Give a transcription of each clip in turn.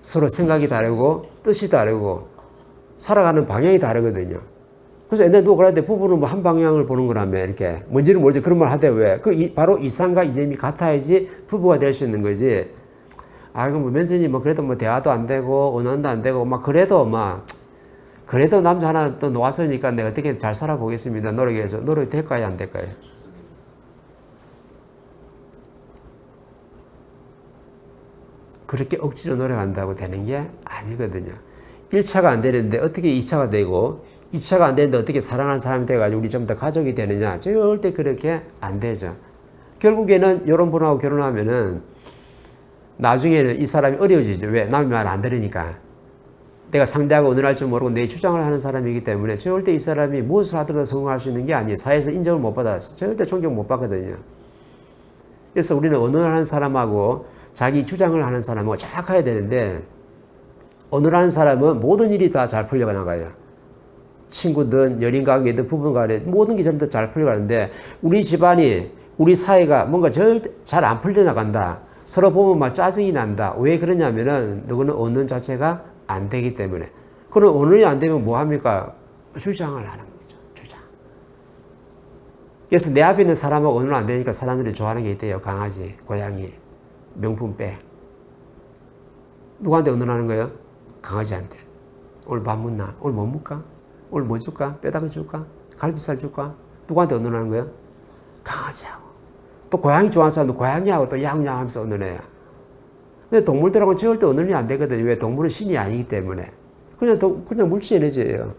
서로 생각이 다르고 뜻이 다르고 살아가는 방향이 다르거든요. 그래서 옛날에 누가 그랬는데 부부는 뭐 한 방향을 보는 거라며 이렇게 뭔지는 모르지 그런 말 하대. 왜? 바로 이상과 이점이 같아야지 부부가 될 수 있는 거지. 그럼 뭐 면전이 뭐 그래도 뭐 대화도 안 되고 언어도 안 되고 그래도 남자 하나 또 놓았으니까 내가 어떻게 잘 살아보겠습니다. 노력이 될까요? 안 될까요? 그렇게 억지로 노력한다고 되는 게 아니거든요. 1차가 안 되는데 어떻게 2차가 되고 2차가 안 되는데 어떻게 사랑하는 사람이 돼가지고 우리 좀 더 가족이 되느냐. 절대 그렇게 안 되죠. 결국에는 이런 분하고 결혼하면은 나중에는 이 사람이 어려워지죠. 왜? 남의 말 안 들으니까. 내가 상대하고 어느 날 줄 모르고 내 주장을 하는 사람이기 때문에 절대 이 사람이 무엇을 하더라도 성공할 수 있는 게 아니에요. 사회에서 인정을 못 받아서 절대 존경 못 받거든요. 그래서 우리는 언어를 하는 사람하고 자기 주장을 하는 사람하고 정확해야 되는데 언어를 하는 사람은 모든 일이 다 잘 풀려가 나가요. 친구든 연인관계든 부부간에 모든 게 전부 다 잘 풀려가는데 우리 집안이 우리 사회가 뭔가 절대 잘 안 풀려나간다. 서로 보면 막 짜증이 난다. 왜 그러냐면은 누구는 언어 자체가 안 되기 때문에. 그럼 언어이 안 되면 뭐 합니까? 주장을 하는 거죠. 주장. 그래서 내 앞에 있는 사람하고 언어가 안 되니까 사람들이 좋아하는 게 있대요. 강아지, 고양이, 명품백. 누구한테 언어하는 거예요? 강아지한테. 오늘 밥 먹나? 오늘 뭐 먹을까? 오늘 뭐 줄까? 뼈다귀 줄까? 갈비살 줄까? 누구한테 언어하는 거예요? 강아지하고. 또 고양이 좋아하는 사람도 고양이하고 또 양양하면서 언어해요. 근데 동물들하고는 절대 언어이 안 되거든요. 왜? 동물은 신이 아니기 때문에. 그냥 물질 에너지예요.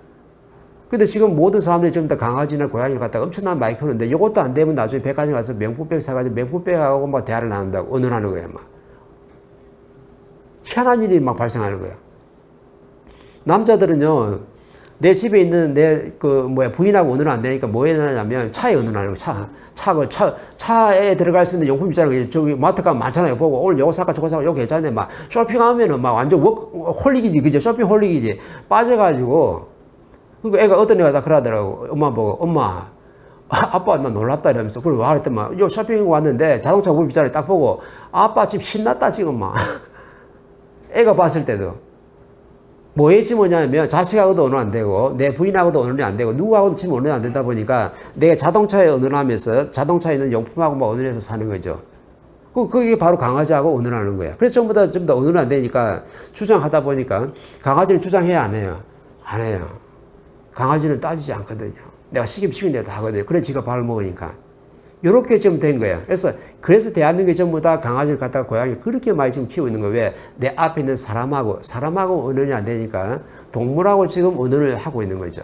근데 지금 모든 사람들이 좀 더 강아지나 고양이를 갖다가 엄청난 많이 키우는데 이것도 안 되면 나중에 백화점 가서 명품백 사가지고 명품백하고 막 대화를 나눈다고 언어하는 거예요. 막. 희한한 일이 막 발생하는 거예요. 남자들은요, 내 집에 있는 부인하고 언어는 안 되니까 뭐 해냐면 차에 언어하는 거, 차에 들어갈 수 있는 용품 있잖아요. 저기 마트 가면 많잖아요. 보고 오늘 요거 사까 저거 사까 요거 괜찮네. 막 쇼핑하면은 막 완전 홀릭이지. 그죠? 쇼핑 홀릭이지. 빠져가지고. 그러니까 애가 어떤 애가 다 그러더라고. 엄마 보고, 엄마. 아빠 나 놀랍다 이러면서. 그래, 와, 그랬더니 요 쇼핑 왔는데 자동차 무비 자리 딱 보고, 아빠 지금 신났다 지금 막. 애가 봤을 때도. 뭐에 지금 뭐냐면 자식하고도 언어 안 되고 내 부인하고도 언어는 안 되고 누구하고도 지금 언어가 안 되다 보니까 내가 자동차에 언어를 하면서 자동차에 있는 용품하고 막 언어해서 사는 거죠. 그게 바로 강아지하고 언어를 하는 거야. 그래서 전부 다 좀 더 언어는 안 되니까 주장하다 보니까 강아지는 주장해야 안 해요? 안 해요. 강아지는 따지지 않거든요. 내가 시키면 내가 다 하거든요. 그래 지가 밥을 먹으니까. 요렇게 좀 된 거예요. 그래서 대한민국이 전부 다 강아지를 갖다가 고양이 그렇게 많이 지금 키우고 있는 거예요. 왜? 내 앞에 있는 사람하고 언어는 안 되니까 동물하고 지금 언어를 하고 있는 거죠.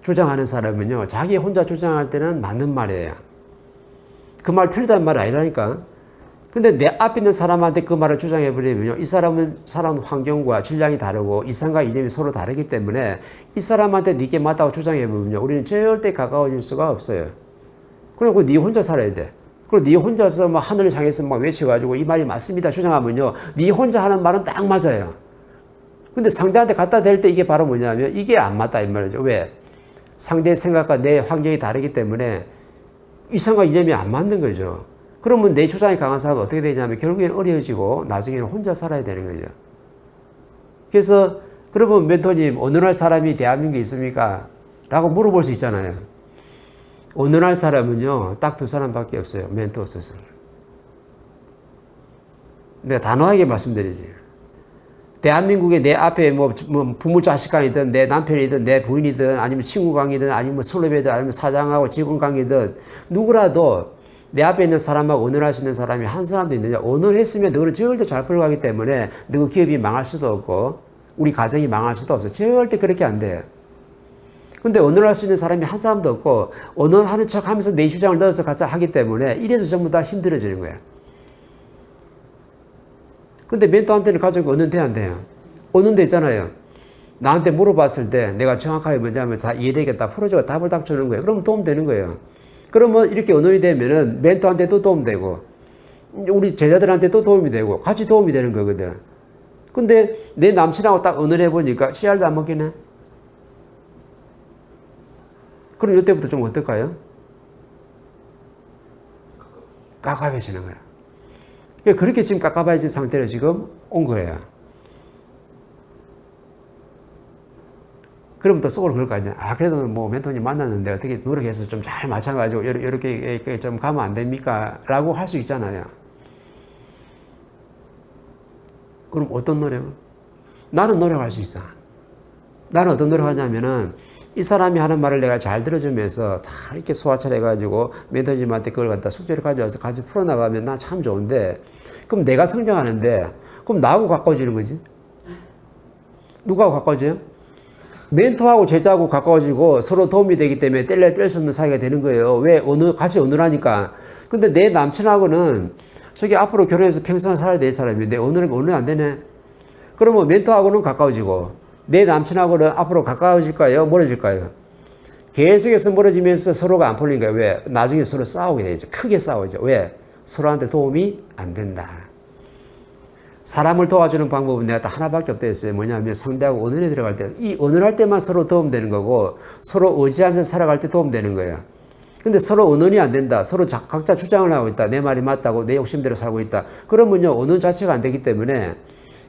주장하는 사람은요, 자기 혼자 주장할 때는 맞는 말이에요. 그 말 틀리다는 말 아니라니까. 근데 내 앞에 있는 사람한테 그 말을 주장해버리면요, 이 사람 환경과 질량이 다르고 이상과 이점이 서로 다르기 때문에 이 사람한테 네게 맞다고 주장해보면요, 우리는 절대 가까워질 수가 없어요. 그리고 네 혼자 살아야 돼. 그리고 네 혼자서 막 하늘을 향해서 막 외쳐가지고 이 말이 맞습니다 주장하면요, 네 혼자 하는 말은 딱 맞아요. 근데 상대한테 갖다 댈 때 이게 바로 뭐냐면 이게 안 맞다 이 말이죠. 왜? 상대의 생각과 내 환경이 다르기 때문에 이상과 이점이 안 맞는 거죠. 그러면 내 주장이 강한 사람은 어떻게 되냐면 결국엔 어려워지고 나중에는 혼자 살아야 되는 거죠. 그래서 그러면 멘토님, 언어할 사람이 대한민국에 있습니까? 라고 물어볼 수 있잖아요. 언어할 사람은요, 딱 두 사람밖에 없어요. 멘토 스승. 내가 단호하게 말씀드리지. 대한민국에 내 앞에 뭐 부모 자식간이든 내 남편이든 내 부인이든 아니면 친구 관계든 아니면 선후배든 아니면 사장하고 직원 관계든 누구라도 내 앞에 있는 사람하고 언어할 수 있는 사람이 한 사람도 있느냐. 언어했으면 너는 절대 잘 풀어가기 때문에 너 기업이 망할 수도 없고 우리 가정이 망할 수도 없어. 절대 그렇게 안 돼요. 근데 언어할 수 있는 사람이 한 사람도 없고 언어하는 척 하면서 내 주장을 넣어서 가서 하기 때문에 이래서 전부 다 힘들어지는 거야. 근데 멘토한테는 가족이 언어는 돼야 안 돼요? 언어는 되잖아요. 나한테 물어봤을 때 내가 정확하게 뭐냐면 다 이해되겠다 풀어주고 답을 딱 주는 거예요. 그러면 도움되는 거예요. 그러면 이렇게 언어이 되면은 멘토한테도 도움되고 우리 제자들한테도 도움이 되고 같이 도움이 되는 거거든. 근데 내 남친하고 딱 언어를 해보니까 씨알도 안 먹히네. 그럼 이때부터 좀 어떨까요? 깝깝해지는 거야. 그러니까 그렇게 지금 깝깝해진 상태로 지금 온 거예요. 그럼 또 속으로 그럴 거 아니야. 아, 그래도 뭐 멘토님 만났는데 어떻게 노력해서 좀 잘 맞춰가지고 이렇게 좀 가면 안 됩니까? 라고 할 수 있잖아요. 그럼 어떤 노력? 나는 노력할 수 있어. 나는 어떤 노력하냐면은 이 사람이 하는 말을 내가 잘 들어주면서 다 이렇게 소화처리 해가지고 멘토님한테 그걸 갖다 숙제를 가져와서 같이 풀어나가면 난 참 좋은데, 그럼 내가 성장하는데 그럼 나하고 가까워지는 거지. 누구하고 가까워져요? 멘토하고 제자하고 가까워지고 서로 도움이 되기 때문에 뗄 수 없는 사이가 되는 거예요. 왜? 같이 어느라니까. 근데 내 남친하고는 저기 앞으로 결혼해서 평생 살아야 될 사람인데 어느 안 되네. 그러면 멘토하고는 가까워지고 내 남친하고는 앞으로 가까워질까요? 멀어질까요? 계속해서 멀어지면서 서로가 안 풀리니까. 왜? 나중에 서로 싸우게 되죠. 크게 싸우죠. 왜? 서로한테 도움이 안 된다. 사람을 도와주는 방법은 내가 딱 하나밖에 없다 했어요. 뭐냐면 상대하고 언언에 들어갈 때, 이 언언할 때만 서로 도움되는 거고 서로 의지하면서 살아갈 때 도움되는 거예요. 근데 서로 언언이 안 된다. 서로 각자 주장을 하고 있다. 내 말이 맞다고 내 욕심대로 살고 있다. 그러면요, 언언 자체가 안 되기 때문에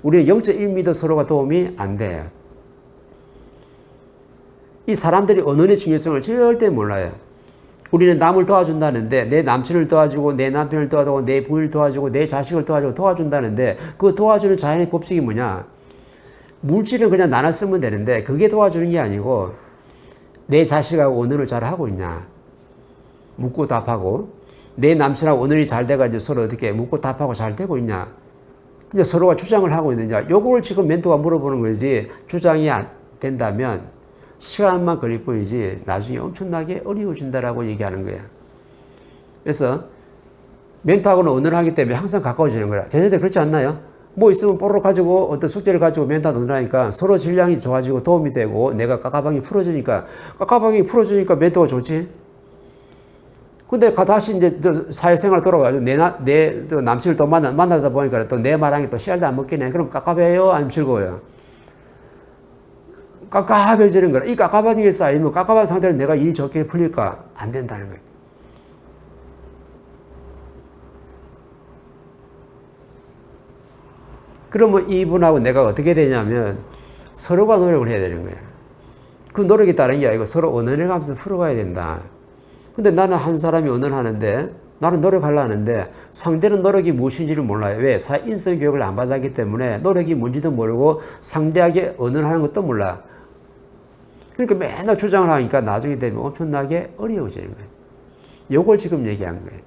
우리의 영적 의미도 서로가 도움이 안 돼요. 이 사람들이 언언의 중요성을 절대 몰라요. 우리는 남을 도와준다는데 내 남친을 도와주고 내 남편을 도와주고 내 부인을 도와주고 내 자식을 도와주고 도와준다는데 그 도와주는 자연의 법칙이 뭐냐? 물질은 그냥 나눠 쓰면 되는데 그게 도와주는 게 아니고 내 자식하고 언어를 잘 하고 있냐? 묻고 답하고 내 남친하고 언어이 잘 돼가지고 서로 어떻게 묻고 답하고 잘 되고 있냐? 이제 서로가 주장을 하고 있느냐? 요걸 지금 멘토가 물어보는 거지. 주장이 안 된다면 시간만 걸릴 뿐이지 나중에 엄청나게 어려워진다라고 얘기하는 거야. 그래서 멘토하고는 언어를 하기 때문에 항상 가까워지는 거야. 쟤네들 그렇지 않나요? 뭐 있으면 뽀록 가지고 어떤 숙제를 가지고 멘토하고 언어하니까 서로 질량이 좋아지고 도움이 되고 내가 깝깝함이 풀어주니까 멘토가 좋지. 근데 다시 이제 사회생활 돌아가지고 내 남친을 또 만나다 보니까 또 내 말하는 게 또 씨알도 안 먹기네. 그럼 깝깝해요? 아니면 즐거워요? 깝깝해지는 거라. 이 깝깝한 게 쌓이면 깝깝한 상태로 내가 일이 좋게 풀릴까? 안 된다는 거예요. 그러면 이분하고 내가 어떻게 되냐면 서로가 노력을 해야 되는 거예요. 그 노력이 다른 게 아니고 서로 언언해가면서 풀어가야 된다. 근데 나는 한 사람이 언언하는데 나는 노력하려는데 상대는 노력이 무엇인지를 몰라요. 왜? 인성 교육을 안 받았기 때문에 노력이 뭔지도 모르고 상대에게 언언하는 것도 몰라. 그러니까 맨날 주장을 하니까 나중에 되면 엄청나게 어려워지는 거예요. 요걸 지금 얘기한 거예요.